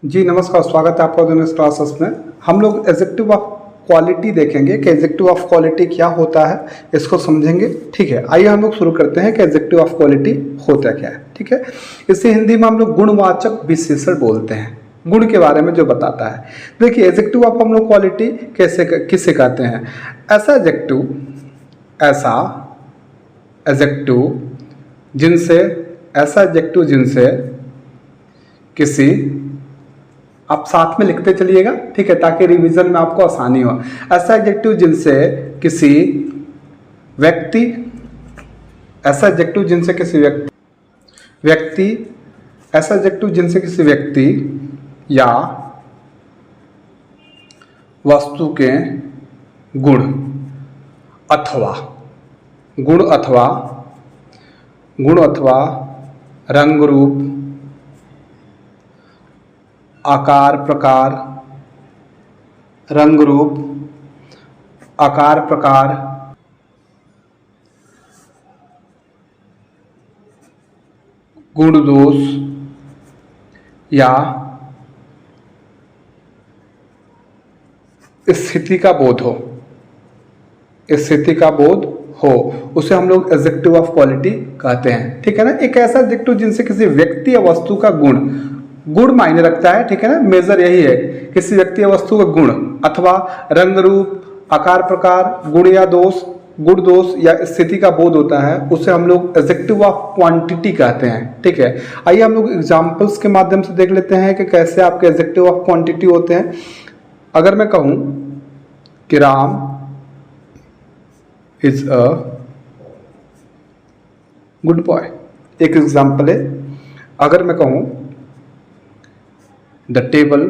जी नमस्कार, स्वागत है आपका दोनों इस क्लासेस में। हम लोग एडजेक्टिव ऑफ क्वालिटी देखेंगे कि एडजेक्टिव ऑफ क्वालिटी क्या होता है, इसको समझेंगे। ठीक है, आइए हम लोग शुरू करते हैं कि एडजेक्टिव ऑफ क्वालिटी होता क्या है। ठीक है, इसे हिंदी में हम लोग गुणवाचक विशेषण बोलते हैं, गुण के बारे में जो बताता है। देखिए, एडजेक्टिव ऑफ हम लोग क्वालिटी किसे कहते हैं? ऐसा एडजेक्टिव जिनसे किसी, आप साथ में लिखते चलिएगा, ठीक है, ताकि रिवीजन में आपको आसानी हो। ऐसा एडजेक्टिव जिनसे किसी व्यक्ति या वस्तु के गुण अथवा रंग रूप, आकार प्रकार, गुण दोष या स्थिति का बोध हो, उसे हम लोग एडजेक्टिव ऑफ क्वालिटी कहते हैं। ठीक है ना। एक ऐसा एडजेक्टिव जिनसे किसी व्यक्ति या वस्तु का गुण मायने रखता है। ठीक है ना, मेजर यही है, किसी व्यक्ति या वस्तु का गुण अथवा रंग रूप, आकार प्रकार, गुण दोष या स्थिति का बोध होता है, उसे हम लोग एडजेक्टिव ऑफ क्वांटिटी कहते हैं। ठीक है, आइए हम लोग एग्जांपल्स के माध्यम से देख लेते हैं कि कैसे आपके एडजेक्टिव ऑफ क्वांटिटी होते हैं। अगर मैं कहूं कि Ram is a good boy, एक एग्जांपल है। अगर मैं कहूं द टेबल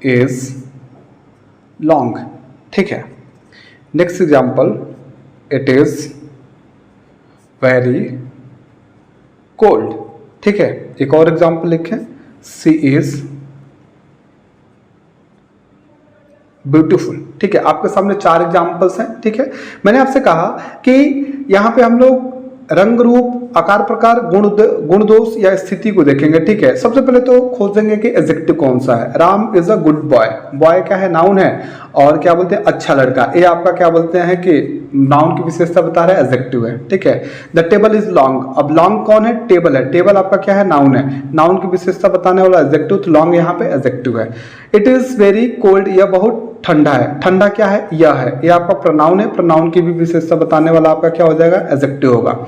इज लॉन्ग, ठीक है। Next example, it is very cold, ठीक है। एक और एग्जाम्पल लिखें, सी इज ब्यूटीफुल, ठीक है। आपके सामने 4 एग्जाम्पल्स हैं। ठीक है, मैंने आपसे कहा कि यहां पे हम लोग रंग रूप, आकार प्रकार, गुण दोष या स्थिति को देखेंगे। ठीक है, सबसे पहले तो खोजेंगे कि एडजेक्टिव कौन सा है। Ram is a good boy, boy क्या है? नाउन है। और क्या बोलते हैं? अच्छा लड़का, ये आपका क्या बोलते हैं कि नाउन की विशेषता बता रहा है, एडजेक्टिव है। ठीक है। द टेबल इज लॉन्ग, अब लॉन्ग कौन है? टेबल है। टेबल आपका क्या है? नाउन है। नाउन की विशेषता बताने वाला एडजेक्टिव, तो लॉन्ग यहाँ पे एडजेक्टिव है। इट इज वेरी कोल्ड, यह बहुत ठंडा है। ठंडा क्या है? यह है। यह आपका प्रोनाउन है। प्रोनाउन की भी विशेषता बताने वाला आपका क्या हो जाएगा? एडजेक्टिव होगा।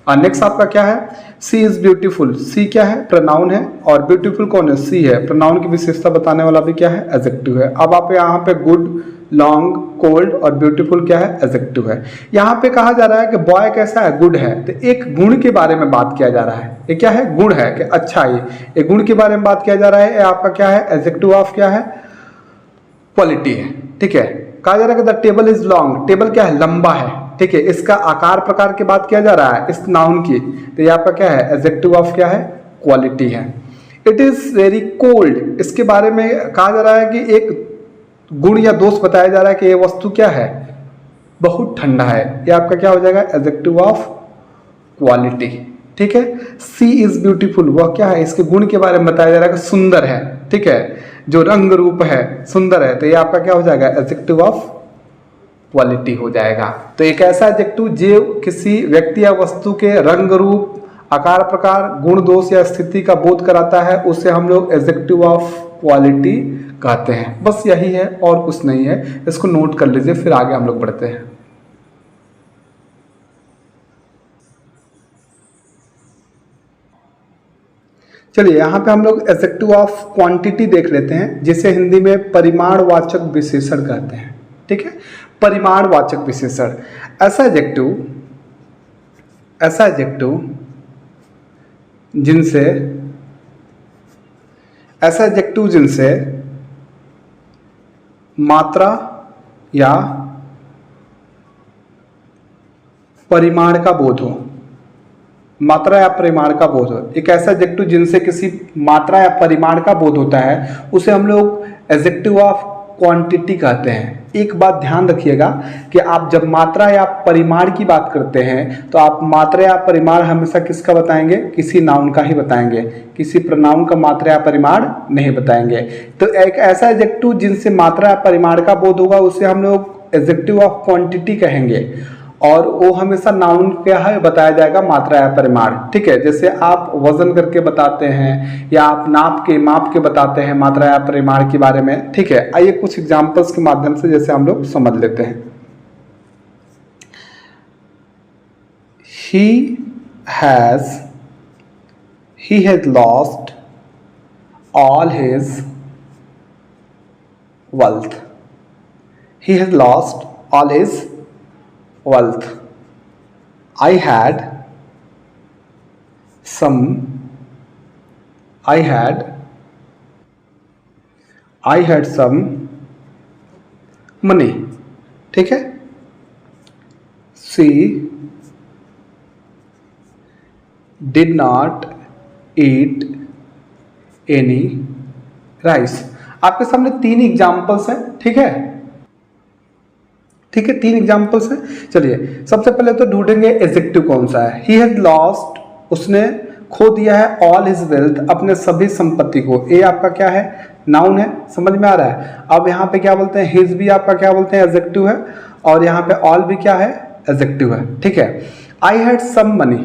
और नेक्स्ट आपका क्या है? सी इज ब्यूटीफुल, सी क्या है? प्रोनाउन है। और ब्यूटीफुल कौन है? सी है। प्रोनाउन की विशेषता बताने वाला भी क्या है? एडजेक्टिव है। अब आप यहाँ पे गुड, लॉन्ग, कोल्ड और ब्यूटीफुल क्या है? एडजेक्टिव है। यहाँ पे कहा जा रहा है कि बॉय कैसा है? गुड है। तो एक गुण के बारे में बात किया जा रहा है। ये क्या है? गुण है कि अच्छा है। एक गुण के बारे में बात किया जा रहा है। ये आपका क्या है? एडजेक्टिव ऑफ क्या है? क्वालिटी है। ठीक है, कहा जा रहा है कि the table is long, table क्या है? लंबा है। ठीक है, इसका आकार प्रकार की बात किया जा रहा है, इस नाउन की, तो ये आपका क्या है? एडजेक्टिव ऑफ क्या है? क्वालिटी है। इट इज वेरी कोल्ड, इसके बारे में कहा जा रहा है कि एक गुण या दोष बताया जा रहा है कि ये वस्तु क्या है? बहुत ठंडा है। ये आपका क्या हो जाएगा? Adjective of quality. ठीक है। सी इज ब्यूटीफुल, वह क्या है? इसके गुण के बारे में बताया जा रहा है कि सुंदर है। ठीक है, जो रंग रूप है, सुंदर है, तो ये आपका क्या हो जाएगा? एडजेक्टिव ऑफ क्वालिटी हो जाएगा। तो एक ऐसा एडजेक्टिव जो किसी व्यक्ति या वस्तु के रंग रूप, आकार प्रकार, गुण दोष या स्थिति का बोध कराता है, उसे हम लोग एडजेक्टिव ऑफ क्वालिटी कहते हैं। बस यही है और कुछ नहीं है, इसको नोट कर लीजिए, फिर आगे हम लोग बढ़ते हैं। चलिए, यहाँ पे हम लोग एडजेक्टिव ऑफ क्वांटिटी देख लेते हैं, जिसे हिंदी में परिमाणवाचक विशेषण कहते हैं। ठीक है, परिमाणवाचक विशेषण, ऐसा एडजेक्टिव जिनसे मात्रा या परिमाण का बोध हो। मात्रा या परिमाण का बोध हो, एक ऐसा एडजेक्टिव जिनसे किसी मात्रा या परिमाण का बोध होता है, उसे हम लोग एडजेक्टिव ऑफ क्वांटिटी कहते हैं। एक बात ध्यान रखिएगा कि आप जब मात्रा या परिमाण की बात करते हैं तो आप मात्रा या परिमाण हमेशा किसका बताएंगे, किसी नाउन का ही बताएंगे, किसी प्रोनाउन का मात्रा या परिमाण नहीं बताएंगे। तो एक ऐसा एडजेक्टिव जिनसे मात्रा या परिमाण का बोध होगा उसे हम लोग एडजेक्टिव ऑफ क्वांटिटी कहेंगे, और वो हमेशा नाउन क्या है बताया जाएगा, मात्रा या परिमाण। ठीक है, जैसे आप वजन करके बताते हैं या आप माप के बताते हैं मात्रा या परिमाण के बारे में। ठीक है, आइए कुछ एग्जांपल्स के माध्यम से जैसे हम लोग समझ लेते हैं। he has lost all his wealth. He has lost all his wealth. I had some money. ठीक है, she did not eat any rice. आपके सामने 3 एग्जाम्पल्स हैं। ठीक है, 3 एग्जाम्पल्स हैं। चलिए सबसे पहले तो ढूंढेंगे एडजेक्टिव कौन सा है। ही हैज लॉस्ट, उसने खो दिया है, ऑल हिज वेल्थ, अपने सभी संपत्ति को। ये आपका क्या है, नाउन है, समझ में आ रहा है। अब यहाँ पे क्या बोलते हैं, हिज भी आपका क्या बोलते हैं, एडजेक्टिव है, और यहाँ पे ऑल भी क्या है, एडजेक्टिव है। ठीक है, I had some money,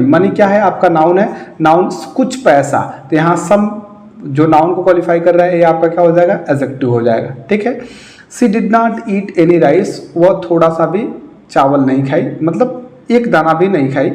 money क्या है, आपका नाउन है, नाउन कुछ पैसा, तो यहाँ सम जो नाउन को क्वालिफाई कर रहा है ये आपका क्या हो जाएगा, एडजेक्टिव हो जाएगा। ठीक है, she did not eat any rice, वह थोड़ा सा भी चावल नहीं खाई, मतलब एक दाना भी नहीं खाई,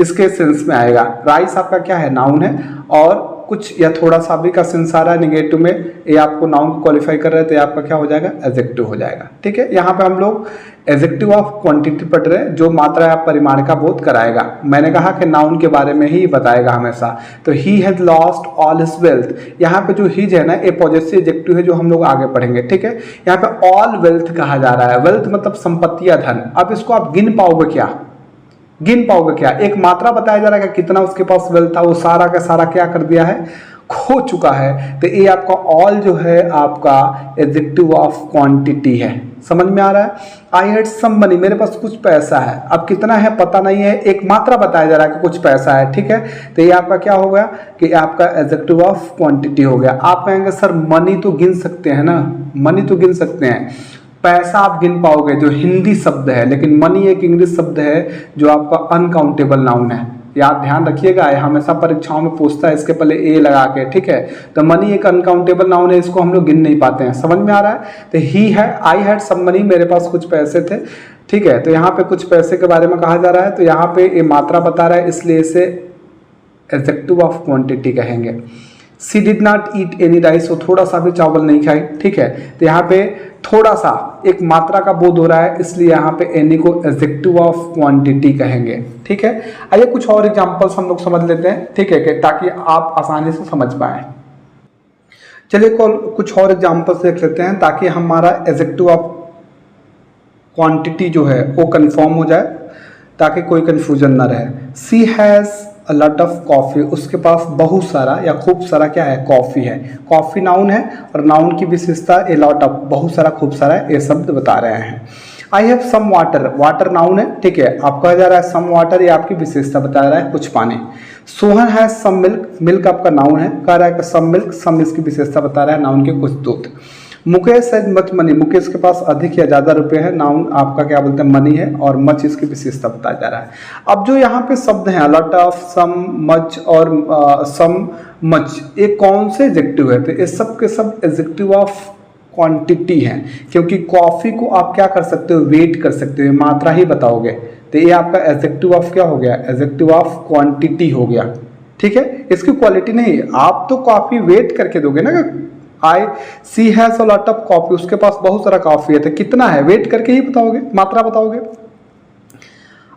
इसके सेंस में आएगा। राइस आपका क्या है, नाउन है, और कुछ या थोड़ा सा भी का सेंस आ रहा है निगेटिव में, ये आपको नाउन को क्वालिफाई कर रहा है, तो ये आपका क्या हो जाएगा, एडजेक्टिव हो जाएगा। ठीक है, यहाँ पे हम लोग एडजेक्टिव ऑफ क्वांटिटी पढ़ रहे हैं जो मात्रा या परिमाण का बोध कराएगा। मैंने कहा कि नाउन के बारे में ही बताएगा हमेशा। तो he has lost all his wealth, यहाँ पे जो हिज है ना, ये पॉजिटिव एडजेक्टिव है जो हम लोग आगे पढ़ेंगे। ठीक है, यहाँ पे ऑल वेल्थ कहा जा रहा है, वेल्थ मतलब संपत्ति या धन। अब इसको आप गिन पाओगे क्या, एक मात्रा बताया जा रहा है कि कितना उसके पास वेल्थ था, वो सारा का सारा क्या कर दिया है, खो चुका है। तो ये आपका ऑल जो है आपका एडजेक्टिव ऑफ क्वांटिटी है, समझ में आ रहा है। आई हैड सम मनी, मेरे पास कुछ पैसा है, अब कितना है पता नहीं है, एक मात्रा बताया जा रहा है कि कुछ पैसा है। ठीक है, तो ये आपका क्या हो गया कि आपका एडजेक्टिव ऑफ क्वांटिटी हो गया। आप कहेंगे सर मनी तो गिन सकते हैं ना, मनी तो गिन सकते हैं, पैसा आप गिन पाओगे जो हिंदी शब्द है, लेकिन मनी एक इंग्लिश शब्द है जो आपका अनकाउंटेबल नाउन है। याद ध्यान रखिएगा, हमेशा परीक्षाओं में पूछता है इसके पहले ए लगा के। ठीक है, तो मनी एक अनकाउंटेबल नाउन है, इसको हम लोग गिन नहीं पाते हैं, समझ में आ रहा है। तो ही है, आई हैड सम मनी, मेरे पास कुछ पैसे थे। ठीक है, तो यहाँ पे कुछ पैसे के बारे में कहा जा रहा है, तो यहाँ पे ये मात्रा बता रहा है, इसलिए इसे एडजेक्टिव ऑफ क्वांटिटी कहेंगे। She did not eat any rice, वो थोड़ा सा भी चावल नहीं खाई। ठीक है, तो यहाँ पे थोड़ा सा एक मात्रा का बोध हो रहा है, इसलिए यहाँ पे एनी को एडजेक्टिव ऑफ क्वांटिटी कहेंगे। ठीक है, आइए कुछ और एग्जांपल्स हम लोग समझ लेते हैं। ठीक है, ताकि आप आसानी से समझ पाए। चलिए कुछ और एग्जांपल्स देख लेते हैं ताकि हमारा एडजेक्टिव ऑफ क्वांटिटी जो है वो कंफर्म हो जाए, ताकि कोई कंफ्यूजन ना रहे। She has a lot of coffee, उसके पास बहुत सारा या खूब सारा क्या है, कॉफ़ी है। कॉफ़ी नाउन है, और नाउन की विशेषता ए लॉट ऑफ, बहुत सारा खूब सारा, ये शब्द बता रहे हैं। I have some water, water noun है। ठीक है, आप कहा जा रहा है सम वाटर, ये आपकी विशेषता बता रहा है, कुछ पानी। सोहन है सम मिल्क, मिल्क आपका नाउन है, कह रहा है कि सम मिल्क, सम इसकी विशेषता बता रहा है, नाउन के कुछ दूध। मुकेश है मच मनी, मुकेश के पास अधिक या ज़्यादा रुपए है, नाउन आपका क्या बोलते हैं, मनी है, और मच इसकी विशेषता बताया जा रहा है। अब जो यहाँ पे शब्द हैं लॉट ऑफ, सम, मच और सम, मच, ये कौन से एडजेक्टिव है, तो ये सब के सब एडजेक्टिव ऑफ क्वांटिटी हैं, क्योंकि कॉफ़ी को आप क्या कर सकते हो, वेट कर सकते हो, मात्रा ही बताओगे, तो ये आपका एडजेक्टिव ऑफ क्या हो गया, एडजेक्टिव ऑफ क्वांटिटी हो गया। ठीक है, इसकी क्वालिटी नहीं, आप तो कॉफ़ी वेट करके दोगे ना, I she has a lot of coffee, उसके पास बहुत सारा कॉफी है, तो कितना है वेट करके ही बताओगे, मात्रा बताओगे।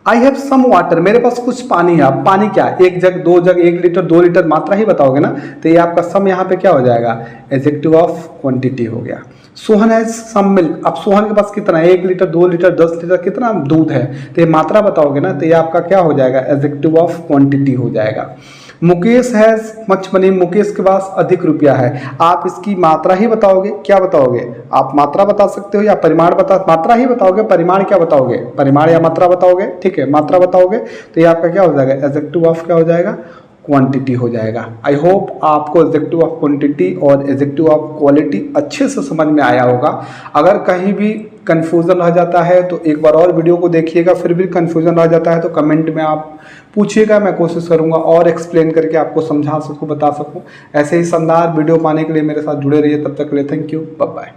आई हैव सम वाटर, मेरे पास कुछ पानी है। अब पानी क्या, एक जग, 2 जग, 1 लीटर, 2 लीटर, मात्रा ही बताओगे ना, तो ये आपका सम यहाँ पे क्या हो जाएगा, एडजेक्टिव ऑफ क्वांटिटी हो गया। सोहन है सम मिल्क, अब सोहन के पास कितना है, 1 लीटर, 2 लीटर, 10 लीटर, कितना दूध है, तो ये मात्रा बताओगे ना, तो ये आपका क्या हो जाएगा, एडजेक्टिव ऑफ क्वांटिटी हो जाएगा। Mukesh has much money, Mukesh के पास अधिक रुपया है। आप इसकी मात्रा ही बताओगे, क्या बताओगे? आप मात्रा बता सकते हो या परिमाण मात्रा ही बताओगे, परिमाण क्या बताओगे? परिमाण या मात्रा बताओगे, ठीक है, मात्रा बताओगे तो ये आपका क्या हो जाएगा? एडजेक्टिव ऑफ क्या हो जाएगा? क्वांटिटी हो जाएगा। आई होप आपको एडजेक्टिव ऑफ क्वांटिटी और एडजेक्टिव ऑफ क्वालिटी अच्छे से समझ में आया होगा। अगर कहीं भी कंफ्यूजन रह जाता है तो एक बार और वीडियो को देखिएगा, फिर भी कंफ्यूजन रह जाता है तो कमेंट में आप पूछिएगा, मैं कोशिश करूंगा और एक्सप्लेन करके आपको समझा सकूं, बता सकूं। ऐसे ही शानदार वीडियो पाने के लिए मेरे साथ जुड़े रहिए। तब तक के लिए थैंक यू, बाय बाय।